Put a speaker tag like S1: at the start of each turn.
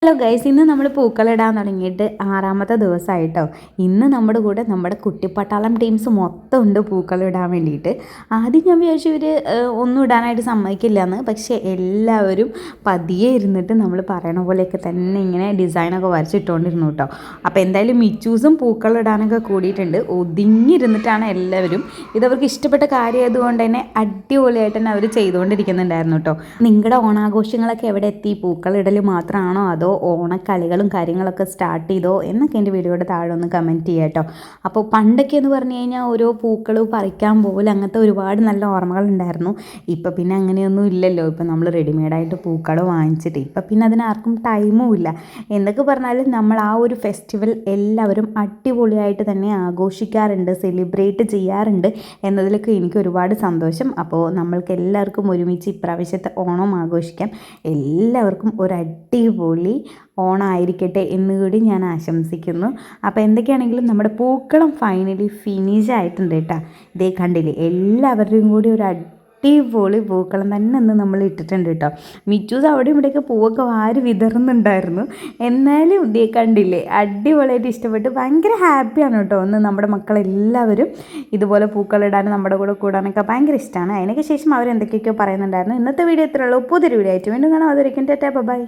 S1: Hello guys, ഇന്ന് നമ്മൾ പൂക്കളിടാൻ തുടങ്ങിയിട്ട് 6ാമത്തെ ദിവസമായിട്ടോ. ഇന്ന് നമ്മുടെ കൂടെ നമ്മുടെ കുട്ടിപ്പട്ടാളം ടീംസ് മൊത്തം ഉണ്ട് പൂക്കളിടാൻ വേണ്ടിയിട്ട്. ആദ്യം ഞാൻ വിചാരിച്ചു ഇവർ ഒന്നും ഇടാനായിട്ട് സമ്മതിക്കില്ല എന്ന്. പക്ഷേ എല്ലാവരും പതിയെ ഇരുന്നിട്ട് നമ്മൾ പറയണ പോലെയൊക്കെ തന്നെ ഇങ്ങനെ ഡിസൈനൊക്കെ വരച്ചിട്ടുകൊണ്ടിരുന്നു കേട്ടോ. അപ്പോൾ എന്തായാലും മിച്ചൂസും പൂക്കളിടാനൊക്കെ കൂടിയിട്ടുണ്ട്. ഒതുങ്ങിയിരുന്നിട്ടാണ് എല്ലാവരും. ഇതവർക്ക് ഇഷ്ടപ്പെട്ട കാര്യമായതുകൊണ്ട് തന്നെ അടിപൊളിയായിട്ട് തന്നെ അവർ ചെയ്തുകൊണ്ടിരിക്കുന്നുണ്ടായിരുന്നു കേട്ടോ. നിങ്ങളുടെ ഓണാഘോഷങ്ങളൊക്കെ എവിടെ എത്തി? പൂക്കളിടൽ മാത്രമാണോ അതോ ഓണക്കളികളും കാര്യങ്ങളൊക്കെ സ്റ്റാർട്ട് ചെയ്തോ എന്നൊക്കെ എൻ്റെ വീഡിയോയുടെ താഴെ ഒന്ന് കമൻറ്റ് ചെയ്യുക കേട്ടോ. അപ്പോൾ പണ്ടൊക്കെ എന്ന് പറഞ്ഞു കഴിഞ്ഞാൽ ഓരോ പൂക്കൾ പറിക്കാൻ പോലും അങ്ങനത്തെ ഒരുപാട് നല്ല ഓർമ്മകളുണ്ടായിരുന്നു. ഇപ്പം പിന്നെ അങ്ങനെയൊന്നും ഇല്ലല്ലോ. ഇപ്പം നമ്മൾ റെഡിമെയ്ഡായിട്ട് പൂക്കൾ വാങ്ങിച്ചിട്ട് ഇപ്പം പിന്നെ അതിനാർക്കും ടൈമും ഇല്ല. എന്തൊക്കെ പറഞ്ഞാലും നമ്മൾ ആ ഒരു ഫെസ്റ്റിവൽ എല്ലാവരും അടിപൊളിയായിട്ട് തന്നെ ആഘോഷിക്കാറുണ്ട്, സെലിബ്രേറ്റ് ചെയ്യാറുണ്ട് എന്നതിലൊക്കെ എനിക്ക് ഒരുപാട് സന്തോഷം. അപ്പോൾ നമ്മൾക്ക് എല്ലാവർക്കും ഒരുമിച്ച് ഇപ്രാവശ്യത്തെ ഓണം ആഘോഷിക്കാം. എല്ലാവർക്കും ഒരു അടിപൊളി ഓണമായിരിക്കട്ടെ എന്നുകൂടി ഞാൻ ആശംസിക്കുന്നു. അപ്പോൾ എന്തൊക്കെയാണെങ്കിലും നമ്മുടെ പൂക്കളം ഫൈനലി ഫിനിഷ് ആയിട്ടുണ്ട് കേട്ടോ. ഇതേ കണ്ടില്ലേ, എല്ലാവരുടെയും കൂടി ഒരു അടിപൊളി പൂക്കളം തന്നെ ഒന്ന് നമ്മൾ ഇട്ടിട്ടുണ്ട് കേട്ടോ. മിച്ചൂസ് അവിടെ ഇവിടെയൊക്കെ പൂവൊക്കെ വാരി വിതറുന്നുണ്ടായിരുന്നു. എന്നാലും ഇതേ കണ്ടില്ലേ, അടിപൊളിയായിട്ട് ഇഷ്ടപ്പെട്ട് ഭയങ്കര ഹാപ്പിയാണ് കേട്ടോ. ഒന്ന് നമ്മുടെ മക്കളെല്ലാവരും ഇതുപോലെ പൂക്കളിടാനും നമ്മുടെ കൂടെ കൂടാനൊക്കെ ഭയങ്കര ഇഷ്ടമാണ്. അതിനൊക്കെ ശേഷം അവരെന്തൊക്കെയൊക്കെയോ പറയുന്നുണ്ടായിരുന്നു. ഇന്നത്തെ വീഡിയോ ഇത്രയുള്ളൂ. പുതിയൊരു വീഡിയോ ആയിട്ട് വീണ്ടും കാണാം. അതൊരിക്കും ടാറ്റാ ബൈ.